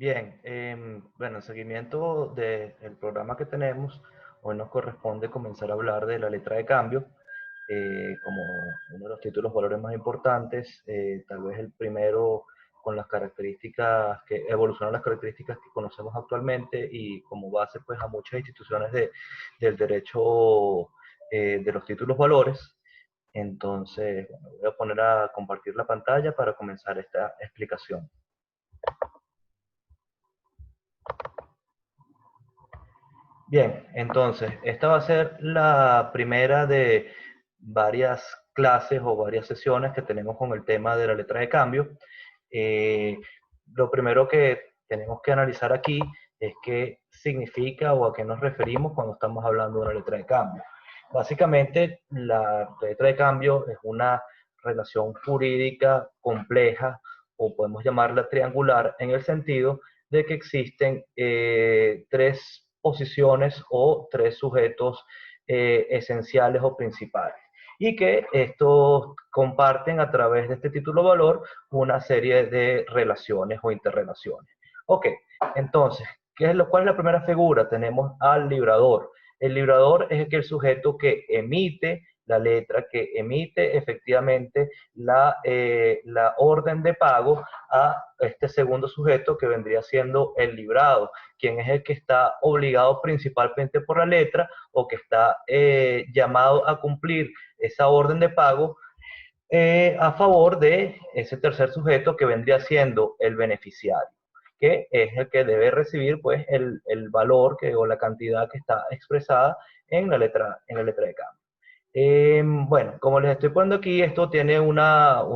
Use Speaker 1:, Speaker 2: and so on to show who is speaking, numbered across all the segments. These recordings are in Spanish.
Speaker 1: Bien, bueno, en seguimiento del programa que tenemos, hoy nos corresponde comenzar a hablar de la letra de cambio como uno de los títulos valores más importantes, tal vez el primero con las características que evolucionan las características que conocemos actualmente y como base pues a muchas instituciones del derecho de los títulos valores. Entonces, bueno, voy a poner a compartir la pantalla para comenzar esta explicación. Bien, entonces, esta va a ser la primera de varias clases o varias sesiones que tenemos con el tema de la letra de cambio. Eh, lo primero que tenemos que analizar aquí es qué significa o a qué nos referimos cuando estamos hablando de una letra de cambio. Básicamente, la letra de cambio es una relación jurídica compleja o podemos llamarla triangular en el sentido de que existen tres posiciones o tres sujetos esenciales o principales y que estos comparten a través de este título valor una serie de relaciones o interrelaciones. Ok, entonces, ¿cuál es la primera figura? Tenemos al librador. El librador es aquel sujeto que emite la letra, que emite efectivamente la orden de pago a este segundo sujeto que vendría siendo el librado, quien es el que está obligado principalmente por la letra o que está llamado a cumplir esa orden de pago a favor de ese tercer sujeto que vendría siendo el beneficiario, que es el que debe recibir pues el valor o la cantidad que está expresada en la letra de cambio. Bueno, como les estoy poniendo aquí, esto tiene unas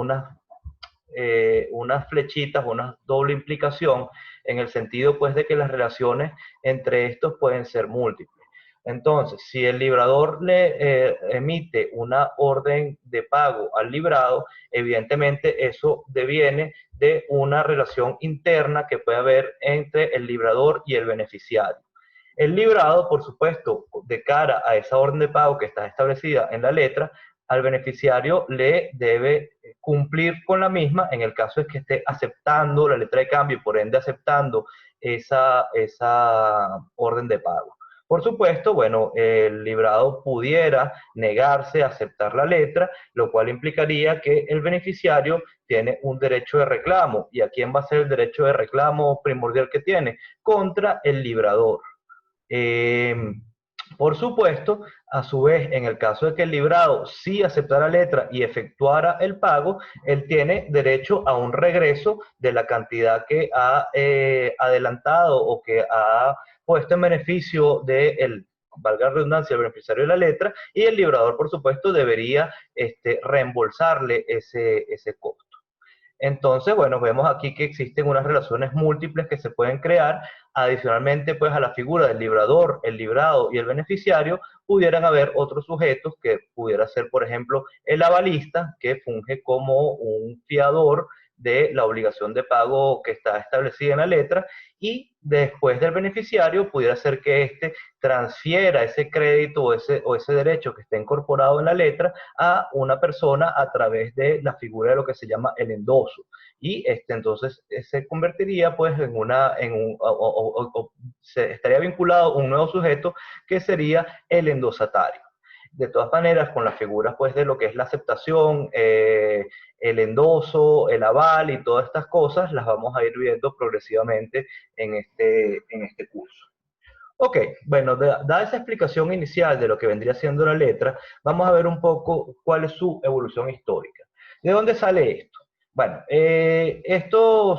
Speaker 1: flechitas, una doble implicación, en el sentido pues de que las relaciones entre estos pueden ser múltiples. Entonces, si el librador le emite una orden de pago al librado, evidentemente eso deviene de una relación interna que puede haber entre el librador y el beneficiario. El librado, por supuesto, de cara a esa orden de pago que está establecida en la letra, al beneficiario le debe cumplir con la misma en el caso es que esté aceptando la letra de cambio y por ende aceptando esa orden de pago. Por supuesto, bueno, el librado pudiera negarse a aceptar la letra, lo cual implicaría que el beneficiario tiene un derecho de reclamo. ¿Y a quién va a ser el derecho de reclamo primordial que tiene? Contra el librador. Eh, por supuesto, a su vez, en el caso de que el librado sí aceptara la letra y efectuara el pago, él tiene derecho a un regreso de la cantidad que ha adelantado o que ha puesto en beneficio del, valga la redundancia, el beneficiario de la letra, y el librador, por supuesto, debería reembolsarle ese costo. Entonces, bueno, vemos aquí que existen unas relaciones múltiples que se pueden crear. Adicionalmente, pues a la figura del librador, el librado y el beneficiario, pudieran haber otros sujetos que pudiera ser, por ejemplo, el avalista, que funge como un fiador de la obligación de pago que está establecida en la letra, y después del beneficiario pudiera ser que éste transfiera ese crédito o ese derecho que está incorporado en la letra a una persona a través de la figura de lo que se llama el endoso. Y entonces se convertiría pues se estaría vinculado a un nuevo sujeto que sería el endosatario. De todas maneras, con las figuras pues de lo que es la aceptación, el endoso, el aval y todas estas cosas, las vamos a ir viendo progresivamente en este curso. Ok, bueno, dada esa explicación inicial de lo que vendría siendo la letra, vamos a ver un poco cuál es su evolución histórica. ¿De dónde sale esto? Bueno,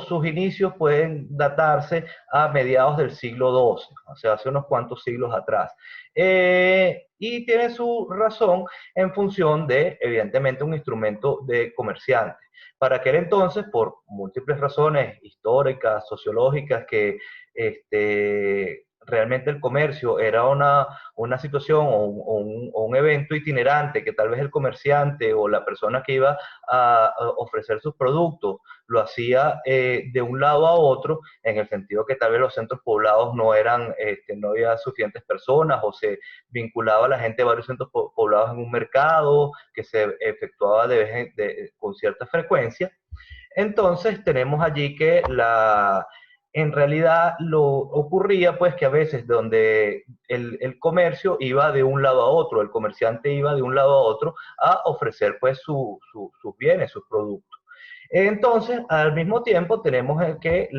Speaker 1: sus inicios pueden datarse a mediados del siglo XII, o sea, hace unos cuantos siglos atrás. Y tiene su razón en función de, evidentemente, un instrumento de comerciante. Para aquel entonces, por múltiples razones históricas, sociológicas, que realmente el comercio era una situación o un evento itinerante que tal vez el comerciante o la persona que iba a ofrecer sus productos lo hacía de un lado a otro, en el sentido que tal vez los centros poblados no había suficientes personas o se vinculaba a la gente de varios centros poblados en un mercado que se efectuaba con cierta frecuencia. Entonces tenemos allí que en realidad lo ocurría pues que a veces donde el comercio iba de un lado a otro, el comerciante iba de un lado a otro a ofrecer pues sus bienes, sus productos. Entonces, al mismo tiempo tenemos el que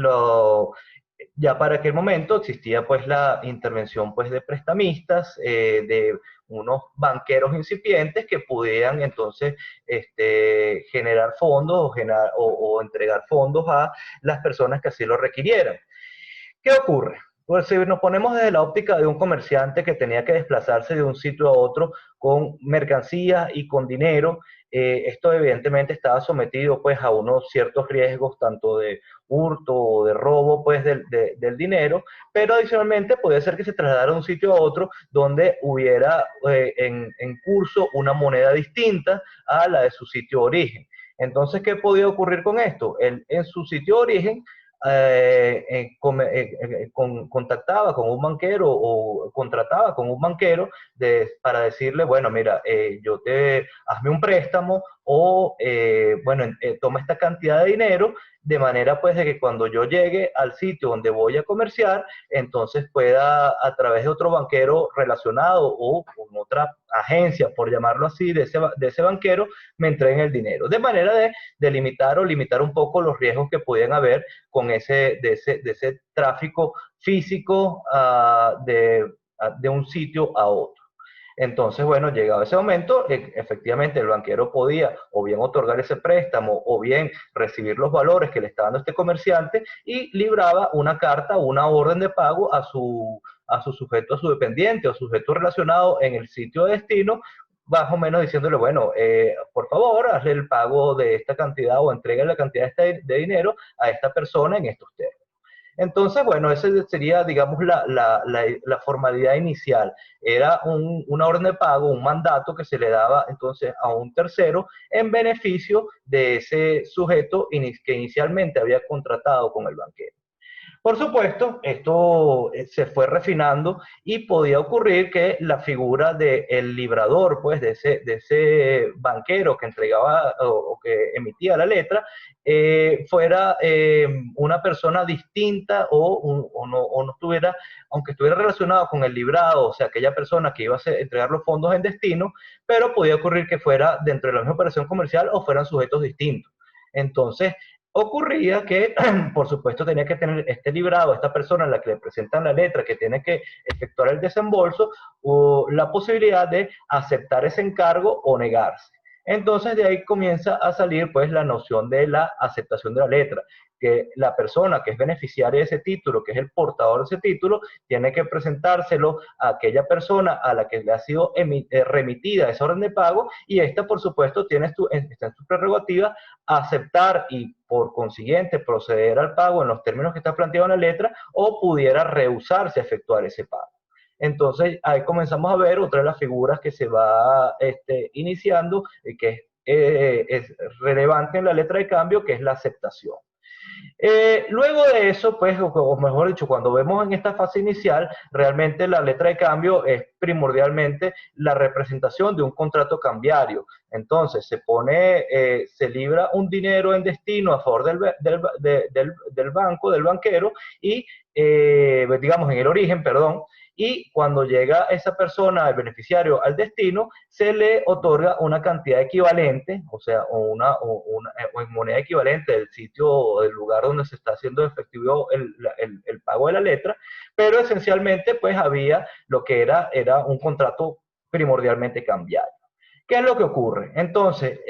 Speaker 1: ya para aquel momento existía pues la intervención pues de prestamistas, de unos banqueros incipientes que pudieran entonces generar fondos o entregar fondos a las personas que así lo requirieran. ¿Qué ocurre? Pues si nos ponemos desde la óptica de un comerciante que tenía que desplazarse de un sitio a otro con mercancías y con dinero, esto evidentemente estaba sometido pues a unos ciertos riesgos tanto de hurto o de robo pues del dinero, pero adicionalmente podía ser que se trasladara de un sitio a otro donde hubiera en curso una moneda distinta a la de su sitio de origen. Entonces, ¿qué podía ocurrir con esto? En su sitio de origen contactaba con un banquero o contrataba con un banquero para decirle, bueno, mira, hazme un préstamo o, bueno, toma esta cantidad de dinero de manera pues de que cuando yo llegue al sitio donde voy a comerciar, entonces pueda a través de otro banquero relacionado o con otra agencia, por llamarlo así, de ese banquero, me entreguen el dinero. De manera de limitar o limitar un poco los riesgos que podían haber con de ese tráfico físico de un sitio a otro. Entonces, bueno, llegado ese momento, efectivamente el banquero podía o bien otorgar ese préstamo o bien recibir los valores que le está dando este comerciante y libraba una carta o una orden de pago a su sujeto, a su dependiente o sujeto relacionado en el sitio de destino, más o menos diciéndole, bueno, por favor, hazle el pago de esta cantidad o entregue la cantidad de dinero a esta persona en estos términos. Entonces, bueno, esa sería, digamos, la formalidad inicial. Era una orden de pago, un mandato que se le daba entonces a un tercero en beneficio de ese sujeto que inicialmente había contratado con el banquero. Por supuesto, esto se fue refinando y podía ocurrir que la figura del librador, pues de ese banquero que entregaba o que emitía la letra, fuera una persona distinta o no estuviera, aunque estuviera relacionado con el librado, o sea, aquella persona que iba a entregar los fondos en destino, pero podía ocurrir que fuera dentro de la misma operación comercial o fueran sujetos distintos. Entonces, ocurría que, por supuesto, tenía que tener este librado, esta persona a la que le presentan la letra, que tiene que efectuar el desembolso, o la posibilidad de aceptar ese encargo o negarse. Entonces de ahí comienza a salir pues la noción de la aceptación de la letra, que la persona que es beneficiaria de ese título, que es el portador de ese título, tiene que presentárselo a aquella persona a la que le ha sido remitida esa orden de pago y esta por supuesto está en su prerrogativa aceptar y por consiguiente proceder al pago en los términos que está planteado en la letra o pudiera rehusarse a efectuar ese pago. Entonces ahí comenzamos a ver otra de las figuras que se va iniciando y que es relevante en la letra de cambio, que es la aceptación. Luego de eso, pues, o mejor dicho, cuando vemos en esta fase inicial, realmente la letra de cambio es primordialmente la representación de un contrato cambiario. Entonces, se libra un dinero en destino a favor del banco, del banquero, y, digamos, en el origen, perdón, y cuando llega esa persona, el beneficiario, al destino, se le otorga una cantidad equivalente, o sea, o en moneda equivalente del sitio o del lugar donde se está haciendo efectivo el pago de la letra, pero esencialmente pues había lo que era un contrato primordialmente cambiario. ¿Qué es lo que ocurre? Entonces,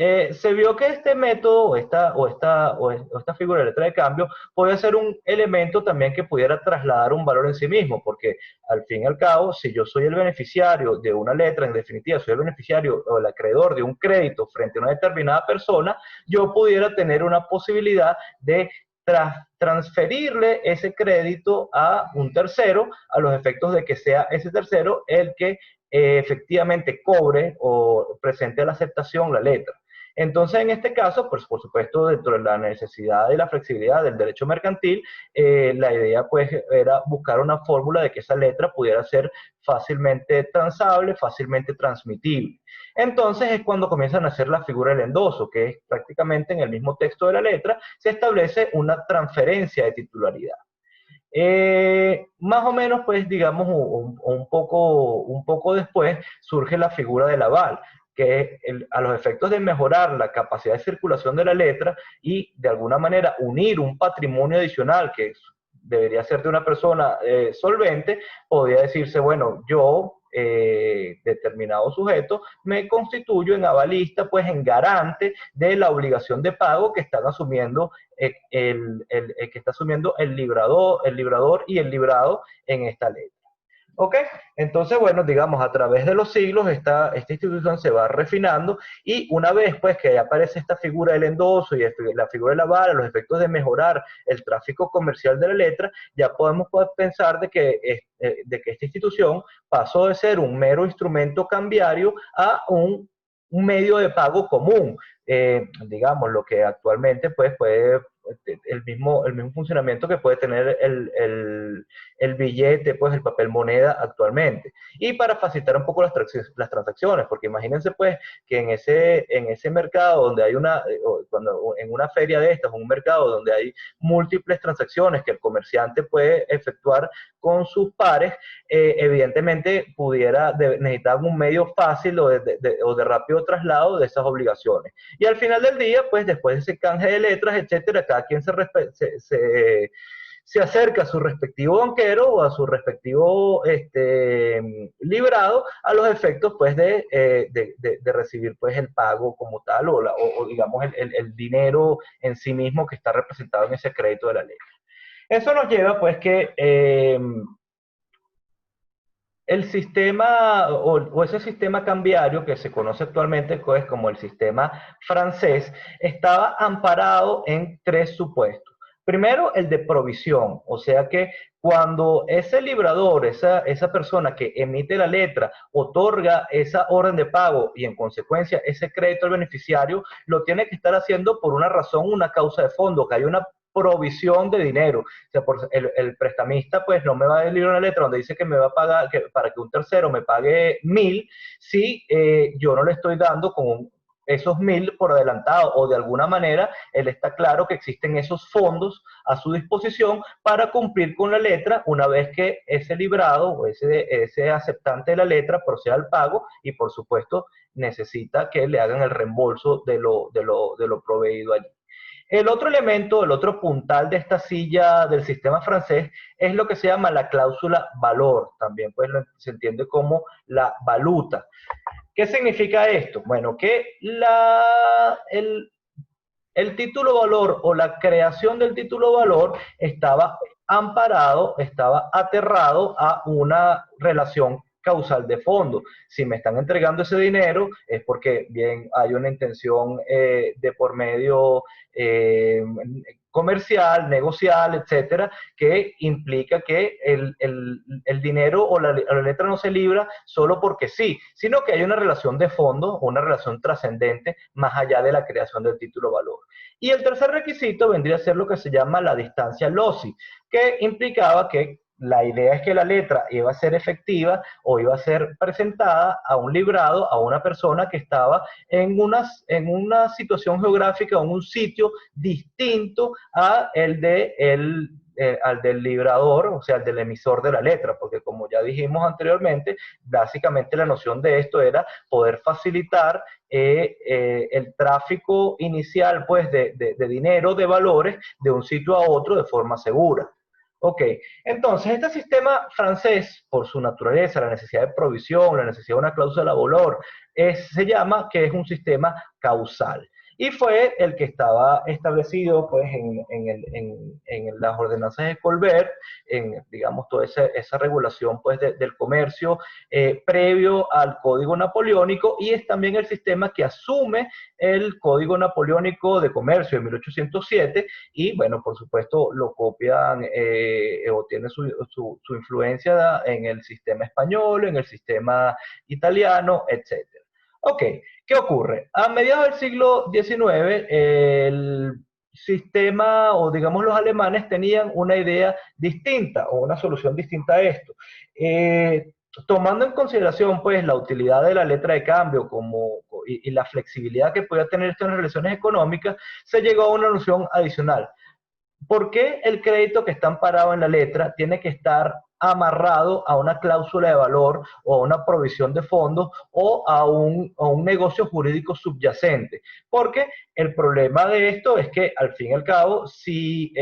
Speaker 1: se vio que este método o esta figura de letra de cambio podía ser un elemento también que pudiera trasladar un valor en sí mismo, porque al fin y al cabo, si yo soy el beneficiario de una letra, en definitiva, soy el beneficiario o el acreedor de un crédito frente a una determinada persona, yo pudiera tener una posibilidad de transferirle ese crédito a un tercero a los efectos de que sea ese tercero el que efectivamente cobre o presente a la aceptación la letra. Entonces, en este caso, pues por supuesto, dentro de la necesidad y la flexibilidad del derecho mercantil, la idea pues era buscar una fórmula de que esa letra pudiera ser fácilmente transable, fácilmente transmitible. Entonces es cuando comienzan a hacer la figura del endoso, que es prácticamente en el mismo texto de la letra, se establece una transferencia de titularidad. Más o menos, pues, digamos, un poco después surge la figura del aval, que a los efectos de mejorar la capacidad de circulación de la letra y de alguna manera unir un patrimonio adicional que debería ser de una persona solvente, podría decirse, bueno, yo, determinado sujeto, me constituyo en avalista, pues en garante de la obligación de pago que están asumiendo que está asumiendo el librador y el librado en esta ley. ¿Ok? Entonces, bueno, digamos, a través de los siglos esta institución se va refinando y una vez pues que aparece esta figura del endoso y la figura de la vara, los efectos de mejorar el tráfico comercial de la letra, ya podemos pensar de que esta institución pasó de ser un mero instrumento cambiario a un medio de pago común. Digamos, lo que actualmente pues puede el mismo funcionamiento que puede tener el billete, pues el papel moneda actualmente. Y para facilitar un poco las transacciones, porque imagínense pues que en ese mercado donde hay en una feria de estas, un mercado donde hay múltiples transacciones que el comerciante puede efectuar con sus pares, evidentemente necesitar un medio fácil o de rápido traslado de esas obligaciones. Y al final del día, pues después de ese canje de letras, etcétera, cada quien se acerca a su respectivo banquero o a su respectivo librado a los efectos pues de recibir pues el pago como tal o digamos el dinero en sí mismo que está representado en ese crédito de la ley. Eso nos lleva pues que el sistema o ese sistema cambiario que se conoce actualmente pues, como el sistema francés estaba amparado en tres supuestos. Primero, el de provisión, o sea que cuando ese librador, esa persona que emite la letra, otorga esa orden de pago y en consecuencia ese crédito al beneficiario, lo tiene que estar haciendo por una razón, una causa de fondo, que hay una provisión de dinero. O sea, el prestamista pues no me va a dar una letra donde dice que me va a pagar, para que un tercero me pague 1.000, si yo no le estoy dando con esos 1.000 por adelantado o de alguna manera él está claro que existen esos fondos a su disposición para cumplir con la letra una vez que ese librado o ese aceptante de la letra proceda al pago y por supuesto necesita que le hagan el reembolso de lo proveído allí. El otro elemento, el otro puntal de esta silla del sistema francés es lo que se llama la cláusula valor, también pues se entiende como la valuta. ¿Qué significa esto? Bueno, que el título valor o la creación del título valor estaba amparado, estaba aterrado a una relación causal de fondo. Si me están entregando ese dinero es porque bien hay una intención de por medio comercial, negocial, etcétera, que implica que el dinero o la letra no se libra solo porque sí, sino que hay una relación de fondo, una relación trascendente más allá de la creación del título valor. Y el tercer requisito vendría a ser lo que se llama la distancia LOCI, que implicaba que la idea es que la letra iba a ser efectiva o iba a ser presentada a un librado, a una persona que estaba en una situación geográfica o en un sitio distinto al del librador, o sea, al del emisor de la letra, porque como ya dijimos anteriormente, básicamente la noción de esto era poder facilitar el tráfico inicial pues, de dinero, de valores, de un sitio a otro de forma segura. Ok, entonces este sistema francés, por su naturaleza, la necesidad de provisión, la necesidad de una cláusula de valor, se llama que es un sistema causal. Y fue el que estaba establecido pues, en las ordenanzas de Colbert, en digamos toda esa regulación pues, del comercio previo al Código Napoleónico, y es también el sistema que asume el Código Napoleónico de Comercio de 1807 y bueno, por supuesto lo copian o tiene su influencia en el sistema español, en el sistema italiano, etc. Ok, ¿qué ocurre? A mediados del siglo XIX, el sistema, o digamos los alemanes, tenían una idea distinta o una solución distinta a esto. Tomando en consideración pues la utilidad de la letra de cambio y la flexibilidad que podía tener esto en las relaciones económicas, se llegó a una noción adicional. ¿Por qué el crédito que está amparado en la letra tiene que estar amarrado a una cláusula de valor o a una provisión de fondos o a un negocio jurídico subyacente? Porque el problema de esto es que, al fin y al cabo, si,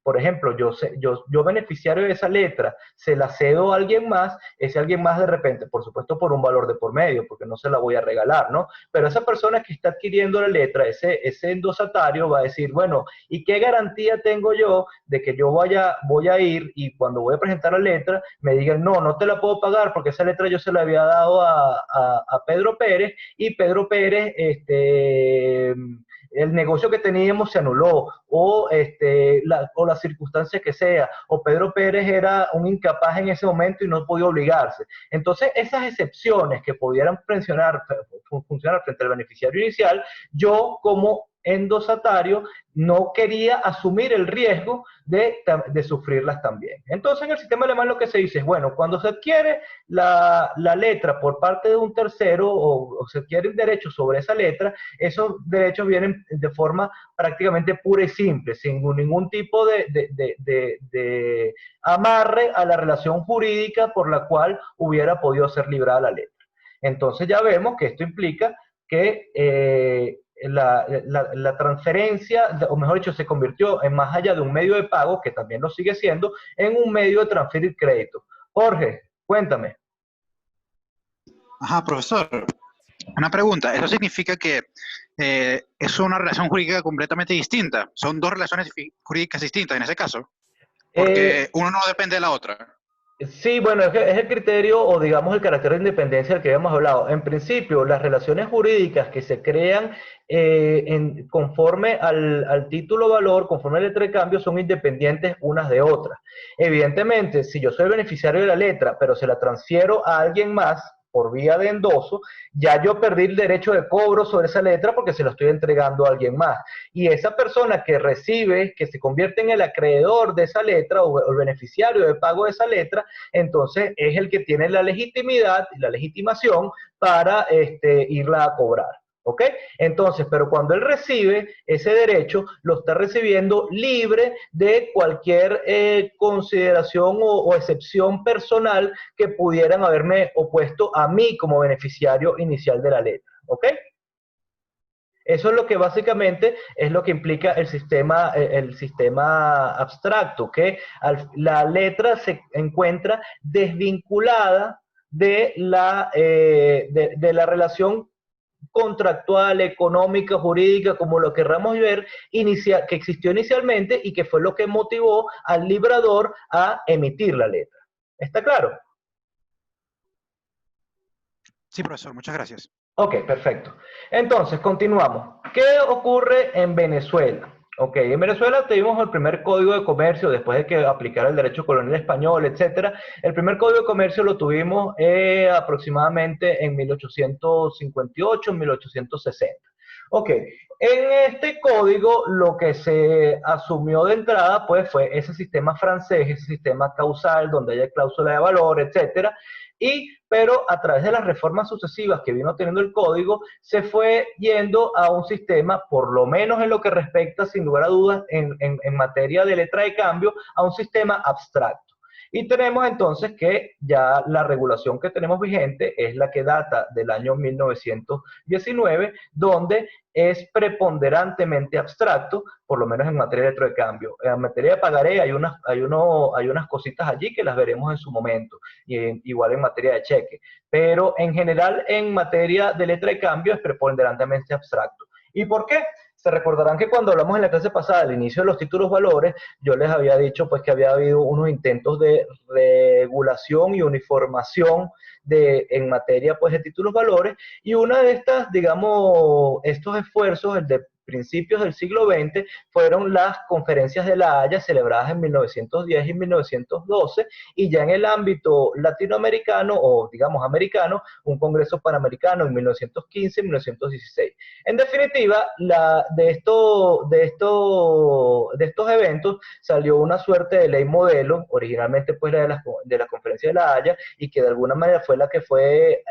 Speaker 1: por ejemplo, yo beneficiario de esa letra, se la cedo a alguien más, ese alguien más de repente, por supuesto por un valor de por medio, porque no se la voy a regalar, ¿no? Pero esa persona que está adquiriendo la letra, ese endosatario va a decir, bueno, ¿y qué garantía tengo yo de que yo voy a ir y cuando voy a presentar la letra me digan, no, no te la puedo pagar porque esa letra yo se la había dado a Pedro Pérez y Pedro Pérez, el negocio que teníamos se anuló, o la circunstancia que sea, o Pedro Pérez era un incapaz en ese momento y no podía obligarse. Entonces, esas excepciones que pudieran funcionar frente al beneficiario inicial, yo como endosatario no quería asumir el riesgo de sufrirlas también. Entonces, en el sistema alemán lo que se dice es, bueno, cuando se adquiere la letra por parte de un tercero o se adquiere el derecho sobre esa letra, esos derechos vienen de forma prácticamente pura y simple, sin ningún tipo de amarre a la relación jurídica por la cual hubiera podido ser librada la letra. Entonces ya vemos que esto implica que la transferencia, o mejor dicho, se convirtió en más allá de un medio de pago, que también lo sigue siendo, en un medio de transferir crédito. Jorge, cuéntame.
Speaker 2: Ajá, profesor. Una pregunta. ¿Eso significa que es una relación jurídica completamente distinta? ¿Son dos relaciones jurídicas distintas en ese caso?
Speaker 1: Eh,
Speaker 2: Porque uno no depende de la otra.
Speaker 1: Sí, bueno, es el criterio o digamos el carácter de independencia del que habíamos hablado. En principio, las relaciones jurídicas que se crean conforme al título valor, conforme al letra de cambio, son independientes unas de otras. Evidentemente, si yo soy el beneficiario de la letra, pero se la transfiero a alguien más por vía de endoso, ya yo perdí el derecho de cobro sobre esa letra porque se lo estoy entregando a alguien más. Y esa persona que recibe, que se convierte en el acreedor de esa letra o el beneficiario de pago de esa letra, entonces es el que tiene la legitimidad y la legitimación para irla a cobrar. ¿Ok? Entonces, pero cuando él recibe ese derecho, lo está recibiendo libre de cualquier consideración o excepción personal que pudieran haberme opuesto a mí como beneficiario inicial de la letra. ¿Ok? Eso es lo que básicamente es lo que implica el sistema abstracto, que la letra se encuentra desvinculada de la relación contractual, económica, jurídica, como lo querramos ver, que existió inicialmente y que fue lo que motivó al librador a emitir la letra. ¿Está claro?
Speaker 2: Sí, profesor, muchas gracias.
Speaker 1: Ok, perfecto. Entonces, continuamos. ¿Qué ocurre en Venezuela? Ok, en Venezuela tuvimos el primer código de comercio después de que aplicara el derecho colonial español, etcétera. El primer código de comercio lo tuvimos aproximadamente en 1858, 1860. Ok, en este código lo que se asumió de entrada pues fue ese sistema francés, ese sistema causal donde hay cláusula de valor, etcétera. Pero a través de las reformas sucesivas que vino teniendo el código, se fue yendo a un sistema, por lo menos en lo que respecta, sin lugar a dudas, en materia de letra de cambio, a un sistema abstracto. Y tenemos entonces que ya la regulación que tenemos vigente es la que data del año 1919, donde es preponderantemente abstracto, por lo menos en materia de letra de cambio. En materia de pagaré hay unas cositas allí que las veremos en su momento, y igual en materia de cheque. Pero en general, en materia de letra de cambio es preponderantemente abstracto. ¿Y por qué? Se recordarán que cuando hablamos en la clase pasada del inicio de los títulos valores, yo les había dicho pues que había habido unos intentos de regulación y uniformación en materia pues de títulos valores, y una de estas, digamos, estos esfuerzos, el de principios del siglo XX, fueron las conferencias de La Haya celebradas en 1910 y 1912, y ya en el ámbito latinoamericano o digamos americano, un congreso panamericano en 1915 y 1916. En definitiva, de estos eventos salió una suerte de ley modelo, originalmente pues la de la conferencia de La Haya, y que de alguna manera fue la que fue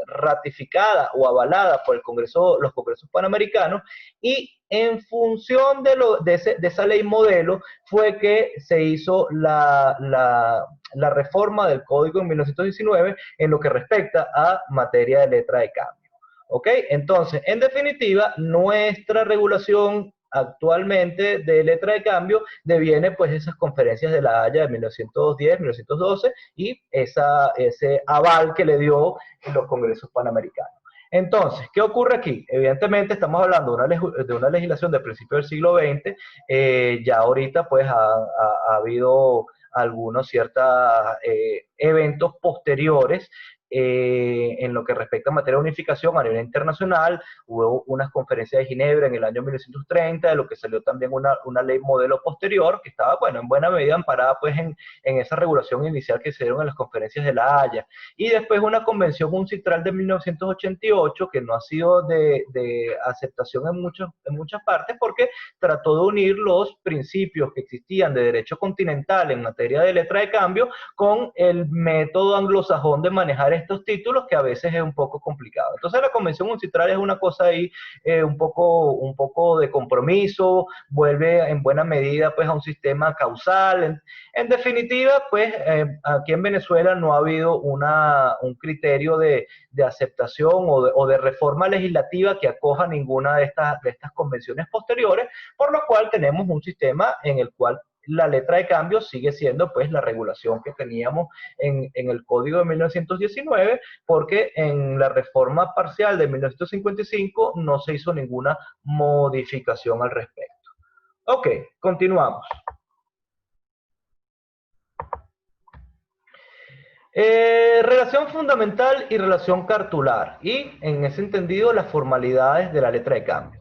Speaker 1: ratificada o avalada por el Congreso, los Congresos Panamericanos, y en función de esa ley modelo fue que se hizo la reforma del Código en 1919 en lo que respecta a materia de letra de cambio. ¿Ok? Entonces, en definitiva, nuestra regulación actualmente de letra de cambio deviene pues esas conferencias de La Haya de 1910, 1912 y ese aval que le dio en los congresos panamericanos. Entonces, ¿qué ocurre aquí? Evidentemente estamos hablando de una legislación del principio del siglo XX, ya ahorita pues ha habido algunos ciertos eventos posteriores en lo que respecta a materia de unificación a nivel internacional. Hubo unas conferencias de Ginebra en el año 1930, de lo que salió también una ley modelo posterior, que estaba, bueno, en buena medida amparada pues en esa regulación inicial que se dieron en las conferencias de La Haya. Y después una convención uncitral de 1988, que no ha sido de aceptación en muchas partes, porque trató de unir los principios que existían de derecho continental en materia de letra de cambio con el método anglosajón de manejar estos títulos, que a veces es un poco complicado. Entonces la convención uncitral es una cosa ahí un poco de compromiso, vuelve en buena medida pues a un sistema causal. En definitiva, pues aquí en Venezuela no ha habido un criterio de aceptación o de reforma legislativa que acoja ninguna de estas convenciones posteriores, por lo cual tenemos un sistema en el cual la letra de cambio sigue siendo pues la regulación que teníamos en el Código de 1919, porque en la reforma parcial de 1955 no se hizo ninguna modificación al respecto. Ok, continuamos. Relación fundamental y relación cartular, y en ese entendido las formalidades de la letra de cambio.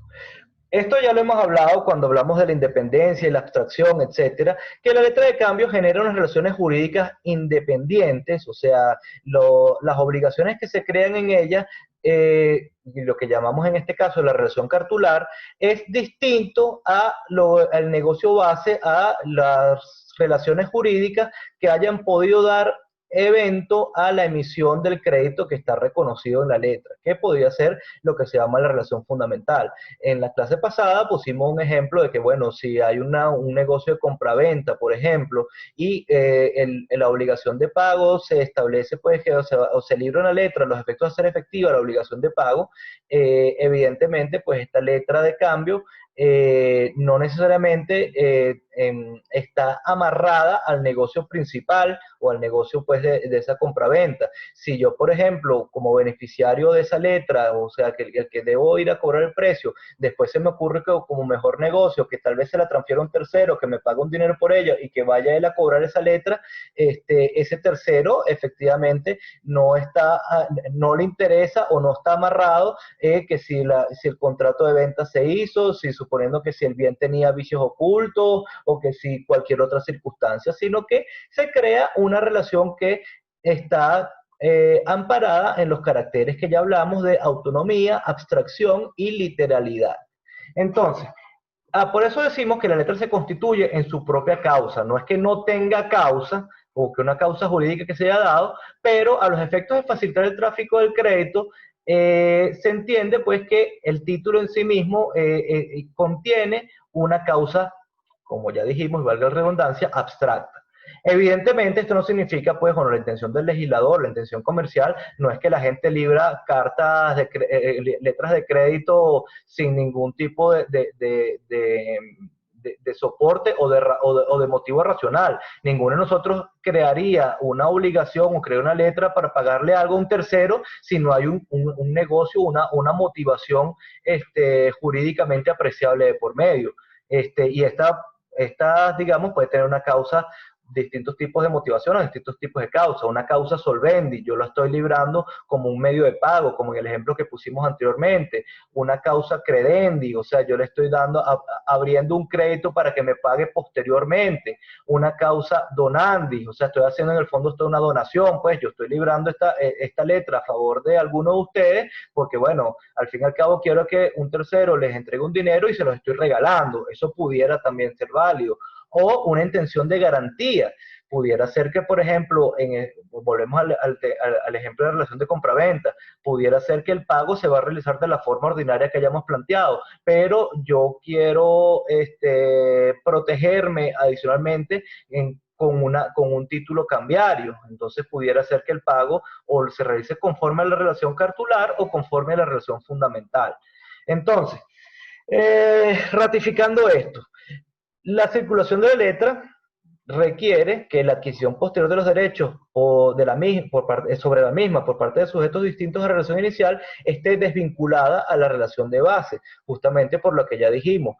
Speaker 1: Esto ya lo hemos hablado cuando hablamos de la independencia y la abstracción, etcétera, que la letra de cambio genera unas relaciones jurídicas independientes, o sea, las obligaciones que se crean en ella, y lo que llamamos en este caso la relación cartular, es distinto al negocio base, a las relaciones jurídicas que hayan podido dar evento a la emisión del crédito que está reconocido en la letra, que podría ser lo que se llama la relación fundamental. En la clase pasada pusimos un ejemplo de que, bueno, si hay un negocio de compraventa, por ejemplo, y la obligación de pago se establece, pues, que o se libra una letra, los efectos de ser efectiva la obligación de pago, evidentemente, pues, esta letra de cambio no necesariamente está amarrada al negocio principal o al negocio pues de esa compraventa. Si yo, por ejemplo, como beneficiario de esa letra, o sea, que el que debo ir a cobrar el precio, después se me ocurre que como mejor negocio, que tal vez se la transfiera a un tercero, que me pague un dinero por ella y que vaya él a cobrar esa letra, ese tercero efectivamente no le interesa o no está amarrado que si el contrato de venta se hizo, si suponiendo que si el bien tenía vicios ocultos o que si cualquier otra circunstancia, sino que se crea una relación que está amparada en los caracteres que ya hablamos de autonomía, abstracción y literalidad. Entonces, por eso decimos que la letra se constituye en su propia causa, no es que no tenga causa o que una causa jurídica que se haya dado, pero a los efectos de facilitar el tráfico del crédito, se entiende pues que el título en sí mismo contiene una causa, como ya dijimos, valga la redundancia, abstracta. Evidentemente esto no significa, pues, bueno, la intención del legislador, la intención comercial, no es que la gente libra letras de crédito sin ningún tipo de soporte o de motivo racional. Ninguno de nosotros crearía una obligación o crea una letra para pagarle algo a un tercero si no hay un negocio, una motivación jurídicamente apreciable de por medio. Y esta, digamos, puede tener una causa, distintos tipos de motivaciones, distintos tipos de causas. Una causa solvendi, yo lo estoy librando como un medio de pago, como en el ejemplo que pusimos anteriormente. Una causa credendi, o sea, yo le estoy abriendo un crédito para que me pague posteriormente. Una causa donandi, o sea, estoy haciendo en el fondo una donación, pues yo estoy librando esta letra a favor de alguno de ustedes, porque bueno, al fin y al cabo quiero que un tercero les entregue un dinero y se los estoy regalando. Eso pudiera también ser válido. O una intención de garantía. Pudiera ser que, por ejemplo, volvemos al ejemplo de la relación de compraventa, pudiera ser que el pago se va a realizar de la forma ordinaria que hayamos planteado, pero yo quiero protegerme adicionalmente con un título cambiario. Entonces pudiera ser que el pago o se realice conforme a la relación cartular o conforme a la relación fundamental. Entonces, ratificando esto, la circulación de la letra requiere que la adquisición posterior de los derechos o de la misma, sobre la misma por parte de sujetos distintos de la relación inicial esté desvinculada a la relación de base, justamente por lo que ya dijimos.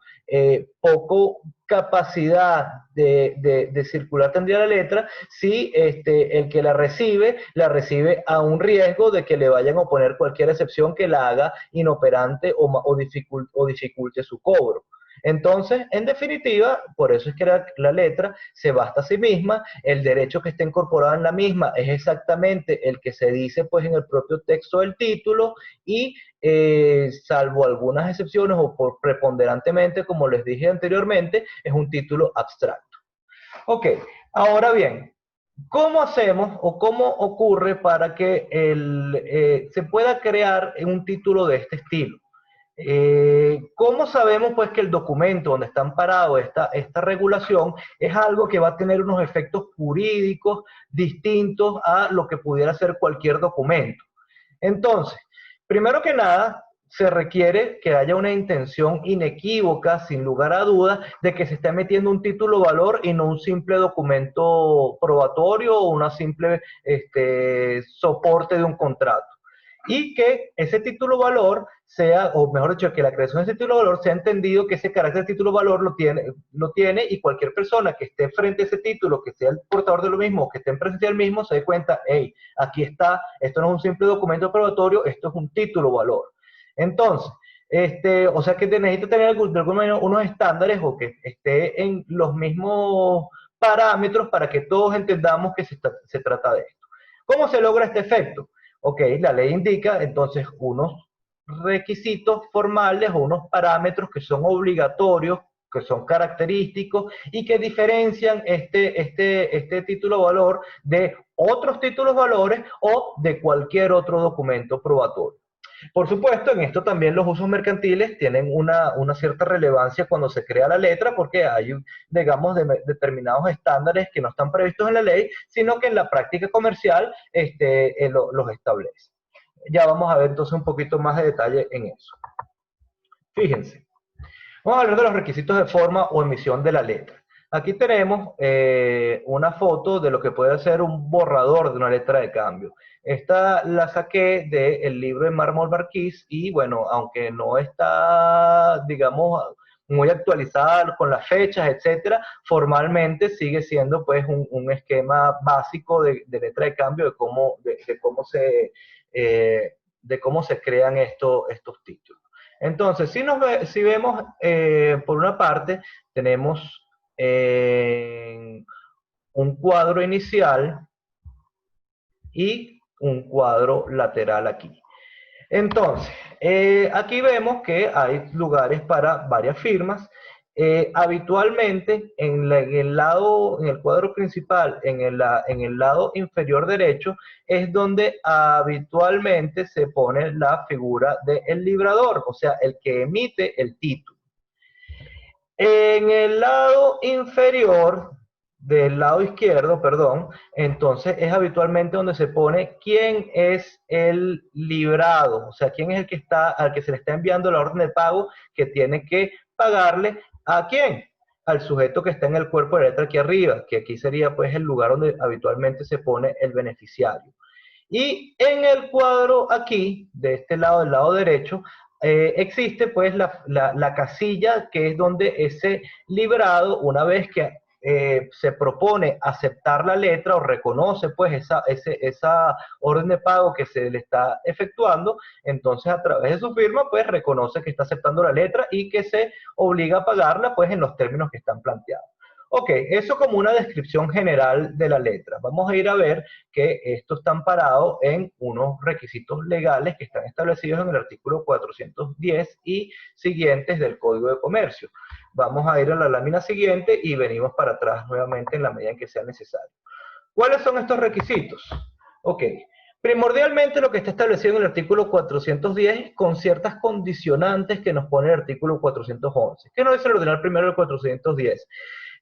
Speaker 1: Poco capacidad de circular tendría la letra si el que la recibe a un riesgo de que le vayan a oponer cualquier excepción que la haga inoperante o dificulte su cobro. Entonces, en definitiva, por eso es que la letra se basta a sí misma, el derecho que está incorporado en la misma es exactamente el que se dice pues en el propio texto del título y salvo algunas excepciones o por preponderantemente, como les dije anteriormente, es un título abstracto. Ok, ahora bien, ¿cómo hacemos o cómo ocurre para que se pueda crear un título de este estilo? ¿Cómo sabemos pues que el documento donde está amparado esta regulación es algo que va a tener unos efectos jurídicos distintos a lo que pudiera ser cualquier documento? Entonces, primero que nada, se requiere que haya una intención inequívoca, sin lugar a dudas, de que se esté metiendo un título valor y no un simple documento probatorio o una simple soporte de un contrato. Y que ese título valor sea, o mejor dicho, que la creación de ese título valor sea entendido que ese carácter de título valor lo tiene y cualquier persona que esté frente a ese título, que sea el portador de lo mismo, que esté en presencia del mismo, se dé cuenta, hey, aquí está, esto no es un simple documento probatorio, esto es un título valor. Entonces, o sea que necesita tener de alguna manera unos estándares o que esté en los mismos parámetros para que todos entendamos que se trata de esto. ¿Cómo se logra este efecto? Ok, la ley indica entonces unos requisitos formales o unos parámetros que son obligatorios, que son característicos y que diferencian este título valor de otros títulos valores o de cualquier otro documento probatorio. Por supuesto, en esto también los usos mercantiles tienen una cierta relevancia cuando se crea la letra, porque hay, digamos, determinados estándares que no están previstos en la ley, sino que en la práctica comercial los establece. Ya vamos a ver entonces un poquito más de detalle en eso. Fíjense, vamos a hablar de los requisitos de forma o emisión de la letra. Aquí tenemos una foto de lo que puede ser un borrador de una letra de cambio. Esta la saqué del libro de Mármol Marquís y bueno, aunque no está, digamos, muy actualizada con las fechas, etcétera, formalmente sigue siendo pues un esquema básico de letra de cambio de cómo se crean estos títulos. Entonces, si vemos, por una parte, tenemos un cuadro inicial y un cuadro lateral aquí. Entonces, aquí vemos que hay lugares para varias firmas. Habitualmente, en el cuadro principal, en el lado inferior derecho, es donde habitualmente se pone la figura del librador, o sea, el que emite el título. En el lado inferior, del lado izquierdo, perdón, entonces es habitualmente donde se pone quién es el librado, o sea, quién es el que al que se le está enviando la orden de pago que tiene que pagarle a quién, al sujeto que está en el cuerpo de letra aquí arriba, que aquí sería pues el lugar donde habitualmente se pone el beneficiario. Y en el cuadro aquí, de este lado, del lado derecho, existe pues la casilla que es donde ese librado, una vez que se propone aceptar la letra o reconoce pues esa orden de pago que se le está efectuando, entonces a través de su firma pues reconoce que está aceptando la letra y que se obliga a pagarla pues en los términos que están planteados. Ok, eso como una descripción general de la letra. Vamos a ir a ver que esto está amparado en unos requisitos legales que están establecidos en el artículo 410 y siguientes del Código de Comercio. Vamos a ir a la lámina siguiente y venimos para atrás nuevamente en la medida en que sea necesario. ¿Cuáles son estos requisitos? Ok. Primordialmente lo que está establecido en el artículo 410 con ciertas condicionantes que nos pone el artículo 411. ¿Qué nos dice el ordenal primero del 410?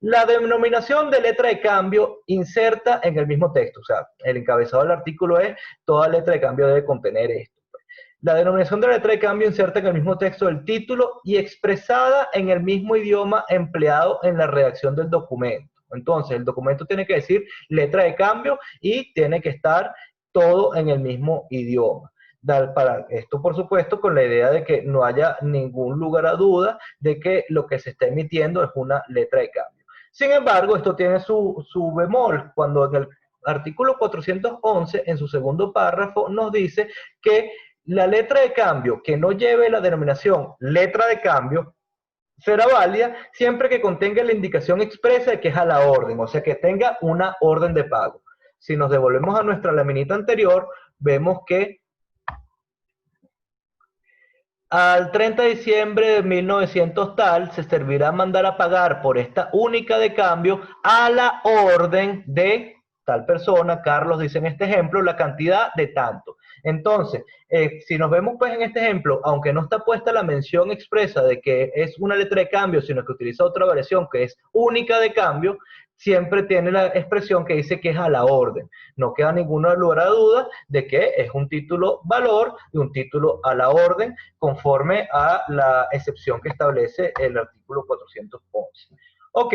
Speaker 1: La denominación de letra de cambio inserta en el mismo texto, o sea, el encabezado del artículo es toda letra de cambio debe contener esto. La denominación de la letra de cambio inserta en el mismo texto del título y expresada en el mismo idioma empleado en la redacción del documento. Entonces, el documento tiene que decir letra de cambio y tiene que estar todo en el mismo idioma. Para esto, por supuesto, con la idea de que no haya ningún lugar a duda de que lo que se está emitiendo es una letra de cambio. Sin embargo, esto tiene su bemol, cuando en el artículo 411, en su segundo párrafo, nos dice que la letra de cambio que no lleve la denominación letra de cambio será válida siempre que contenga la indicación expresa de que es a la orden, o sea, que tenga una orden de pago. Si nos devolvemos a nuestra laminita anterior, vemos que al 30 de diciembre de 1900 tal, se servirá mandar a pagar por esta única de cambio a la orden de tal persona, Carlos dice en este ejemplo, la cantidad de tanto. Entonces, si nos vemos pues en este ejemplo, aunque no está puesta la mención expresa de que es una letra de cambio, sino que utiliza otra variación que es única de cambio, siempre tiene la expresión que dice que es a la orden. No queda ninguna lugar a duda de que es un título valor y un título a la orden conforme a la excepción que establece el artículo 411. Ok,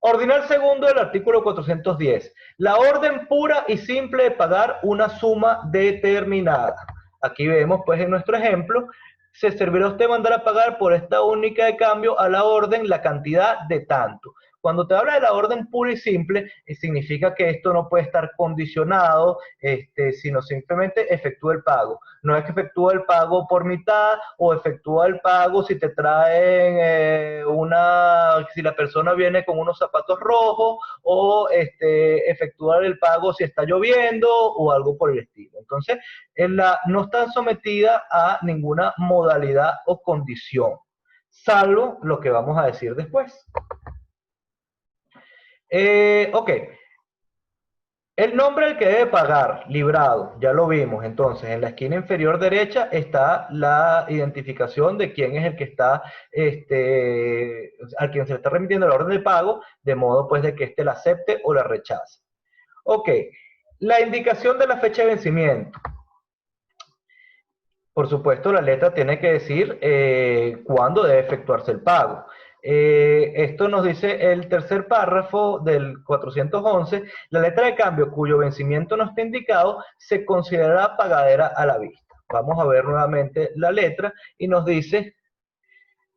Speaker 1: ordinal segundo del artículo 410. La orden pura y simple de pagar una suma determinada. Aquí vemos pues en nuestro ejemplo, se servirá a usted mandar a pagar por esta única de cambio a la orden la cantidad de tanto. Cuando te habla de la orden pura y simple, significa que esto no puede estar condicionado, sino simplemente efectúa el pago. No es que efectúa el pago por mitad o efectúa el pago si te traen si la persona viene con unos zapatos rojos o efectuar el pago si está lloviendo o algo por el estilo. Entonces, no está sometida a ninguna modalidad o condición, salvo lo que vamos a decir después. Ok, el nombre al que debe pagar, librado, ya lo vimos. Entonces, en la esquina inferior derecha está la identificación de quién es el que está, a quien se le está remitiendo la orden de pago, de modo pues de que éste la acepte o la rechace. Ok, la indicación de la fecha de vencimiento. Por supuesto, la letra tiene que decir cuándo debe efectuarse el pago. Esto nos dice el tercer párrafo del 411, la letra de cambio cuyo vencimiento no está indicado se considerará pagadera a la vista. Vamos a ver nuevamente la letra y nos dice,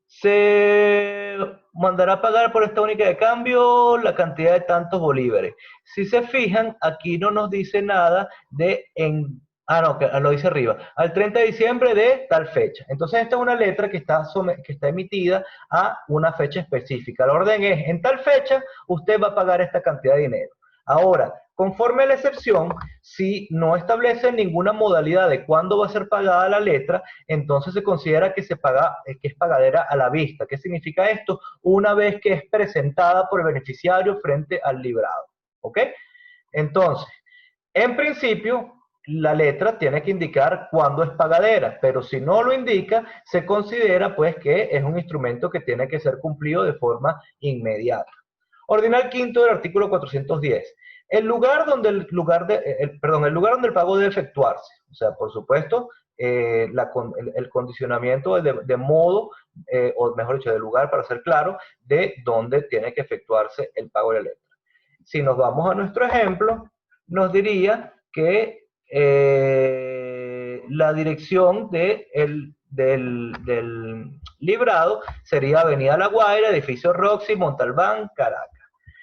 Speaker 1: se mandará a pagar por esta única de cambio la cantidad de tantos bolívares. Si se fijan, aquí no nos dice nada de no, que lo dice arriba. Al 30 de diciembre de tal fecha. Entonces, esta es una letra que está emitida a una fecha específica. La orden es, en tal fecha, usted va a pagar esta cantidad de dinero. Ahora, conforme a la excepción, si no establece ninguna modalidad de cuándo va a ser pagada la letra, entonces se considera que es pagadera a la vista. ¿Qué significa esto? Una vez que es presentada por el beneficiario frente al librado. ¿Ok? Entonces, en principio, la letra tiene que indicar cuándo es pagadera, pero si no lo indica, se considera pues que es un instrumento que tiene que ser cumplido de forma inmediata. Ordinal quinto del artículo 410. El lugar donde el pago debe efectuarse. O sea, por supuesto, el condicionamiento de modo, o mejor dicho, de lugar, para ser claro, de dónde tiene que efectuarse el pago de la letra. Si nos vamos a nuestro ejemplo, nos diría que la dirección del librado sería Avenida La Guaira, edificio Roxy, Montalbán, Caracas.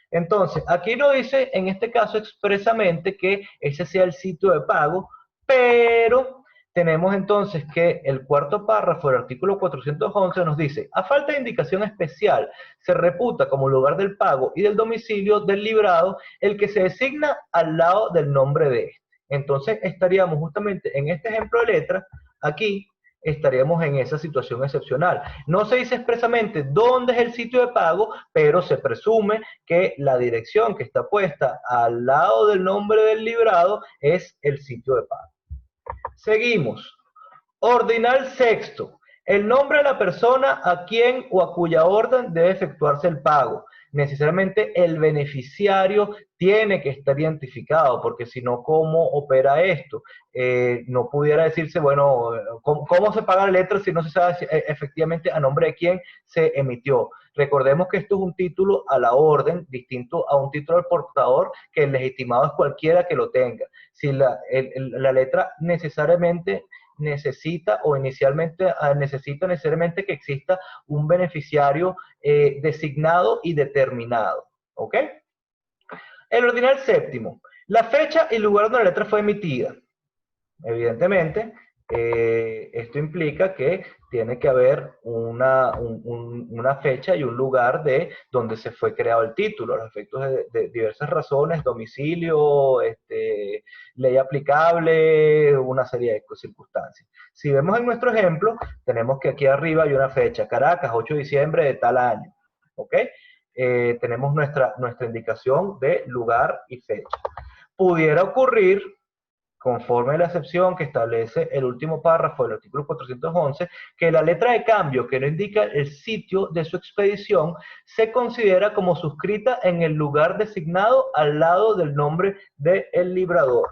Speaker 1: Entonces, aquí no dice en este caso expresamente que ese sea el sitio de pago, pero tenemos entonces que el cuarto párrafo del artículo 411 nos dice, a falta de indicación especial, se reputa como lugar del pago y del domicilio del librado el que se designa al lado del nombre de este. Entonces estaríamos justamente en este ejemplo de letra, aquí, estaríamos en esa situación excepcional. No se dice expresamente dónde es el sitio de pago, pero se presume que la dirección que está puesta al lado del nombre del librado es el sitio de pago. Seguimos. Ordinal sexto. El nombre de la persona a quien o a cuya orden debe efectuarse el pago. Necesariamente el beneficiario tiene que estar identificado, porque si no, ¿cómo opera esto? No pudiera decirse, bueno, ¿cómo se paga la letra si no se sabe efectivamente a nombre de quién se emitió? Recordemos que esto es un título a la orden, distinto a un título al portador, que el legitimado es cualquiera que lo tenga. Si la letra necesariamente necesita o inicialmente necesita necesariamente que exista un beneficiario designado y determinado. ¿Ok? El ordinal séptimo. La fecha y lugar donde la letra fue emitida. Evidentemente, esto implica que tiene que haber una fecha y un lugar de donde se fue creado el título, a los efectos de diversas razones, domicilio, ley aplicable, una serie de circunstancias. Si vemos en nuestro ejemplo, tenemos que aquí arriba hay una fecha, Caracas, 8 de diciembre de tal año. ¿Ok? Tenemos nuestra indicación de lugar y fecha. Pudiera ocurrir, conforme a la excepción que establece el último párrafo del artículo 411, que la letra de cambio que no indica el sitio de su expedición se considera como suscrita en el lugar designado al lado del nombre del librador.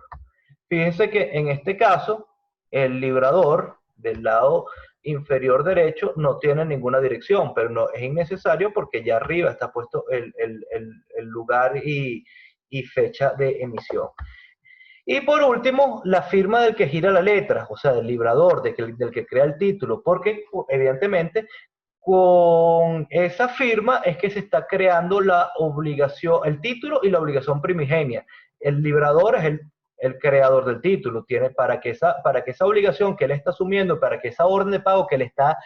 Speaker 1: Fíjense que en este caso, el librador del lado inferior derecho no tiene ninguna dirección, pero no es innecesario porque ya arriba está puesto el lugar y fecha de emisión. Y por último, la firma del que gira la letra, o sea, del librador, del que crea el título, porque evidentemente con esa firma es que se está creando la obligación, el título y la obligación primigenia. El librador es el creador del título, tiene para que esa obligación que él está asumiendo, para que esa orden de pago que le está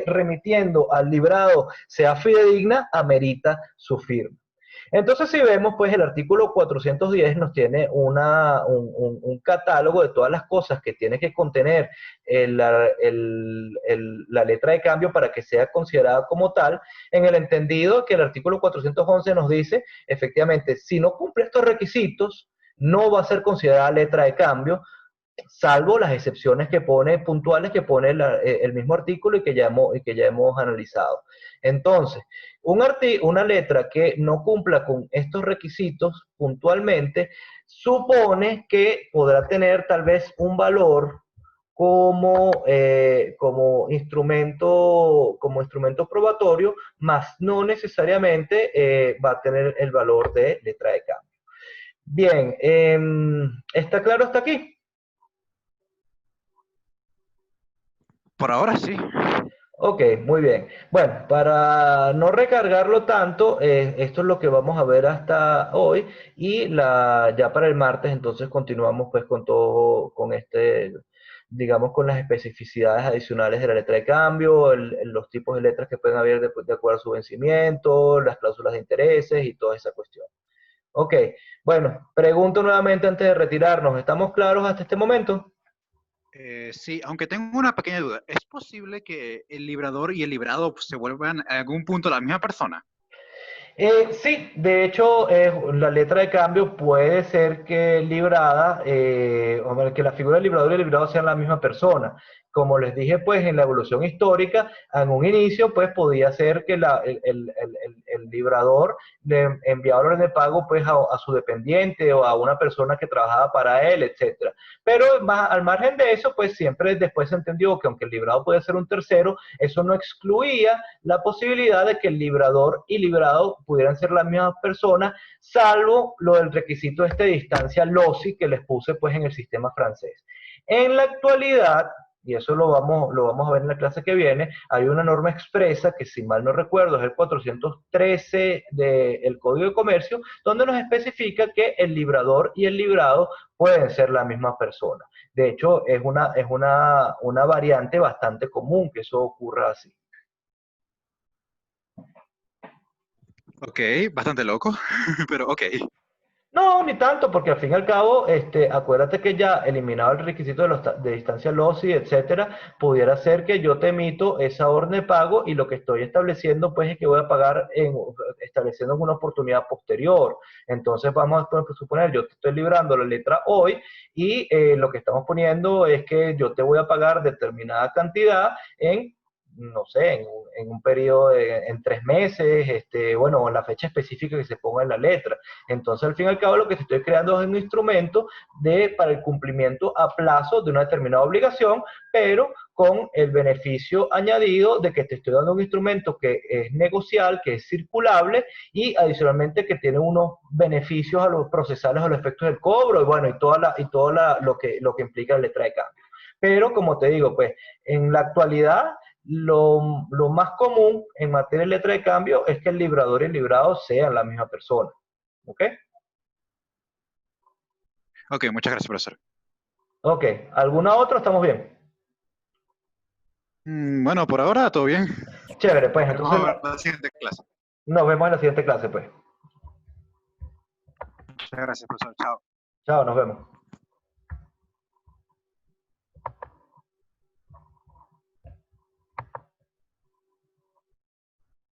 Speaker 1: remitiendo al librado sea fidedigna, amerita su firma. Entonces, si vemos, pues el artículo 410 nos tiene un catálogo de todas las cosas que tiene que contener la letra de cambio para que sea considerada como tal, en el entendido que el artículo 411 nos dice, efectivamente, si no cumple estos requisitos, no va a ser considerada letra de cambio, salvo las excepciones que pone, puntuales que pone el mismo artículo y que ya hemos analizado. Entonces, una letra que no cumpla con estos requisitos puntualmente, supone que podrá tener tal vez un valor como instrumento probatorio, más no necesariamente va a tener el valor de letra de cambio. Bien, ¿está claro hasta aquí?
Speaker 2: Por ahora sí.
Speaker 1: Ok, muy bien. Bueno, para no recargarlo tanto, esto es lo que vamos a ver hasta hoy y ya para el martes entonces continuamos pues con todo, digamos con las especificidades adicionales de la letra de cambio, los tipos de letras que pueden haber de acuerdo a su vencimiento, las cláusulas de intereses y toda esa cuestión. Ok, bueno, pregunto nuevamente antes de retirarnos, ¿estamos claros hasta este momento?
Speaker 2: Sí, aunque tengo una pequeña duda. ¿Es posible que el librador y el librado pues, se vuelvan en algún punto la misma persona?
Speaker 1: Sí, de hecho, la letra de cambio puede ser que librada, o que la figura del librador y el librado sean la misma persona. Como les dije, pues en la evolución histórica, en un inicio, pues podía ser que el librador le enviaba orden de pago pues a su dependiente o a una persona que trabajaba para él, etcétera. Pero al margen de eso, pues siempre después se entendió que aunque el librado puede ser un tercero, eso no excluía la posibilidad de que el librador y librado pudieran ser la misma persona, salvo lo del requisito de distancia LOSI que les puse pues en el sistema francés. En la actualidad, y eso lo vamos a ver en la clase que viene, hay una norma expresa que si mal no recuerdo es el 413 del Código de Comercio, donde nos especifica que el librador y el librado pueden ser la misma persona. De hecho, es una variante bastante común que eso ocurra así.
Speaker 2: Ok, bastante loco, pero ok.
Speaker 1: No, ni tanto, porque al fin y al cabo, acuérdate que ya eliminado el requisito de distancia LOSI, etcétera, pudiera ser que yo te emito esa orden de pago y lo que estoy estableciendo, pues, es que voy a pagar estableciendo una oportunidad posterior. Entonces, vamos a suponer, yo te estoy librando la letra hoy y lo que estamos poniendo es que yo te voy a pagar determinada cantidad en no sé, en un periodo en 3 meses, bueno, la fecha específica que se ponga en la letra. Entonces, al fin y al cabo, lo que te estoy creando es un instrumento para el cumplimiento a plazo de una determinada obligación, pero con el beneficio añadido de que te estoy dando un instrumento que es negocial, que es circulable y adicionalmente que tiene unos beneficios a los procesales, a los efectos del cobro y bueno, lo que implica la letra de cambio. Pero como te digo, pues en la actualidad lo más común en materia de letra de cambio es que el librador y el librado sean la misma persona. ¿Ok?
Speaker 2: Ok, muchas gracias, profesor.
Speaker 1: Ok, ¿alguna otra? ¿Estamos bien?
Speaker 2: Bueno, por ahora todo bien.
Speaker 1: Chévere, pues
Speaker 2: Nos
Speaker 1: entonces
Speaker 2: vemos en la siguiente clase.
Speaker 1: nos vemos en la siguiente clase, pues.
Speaker 2: Muchas gracias, profesor. Chao.
Speaker 1: Chao, nos vemos.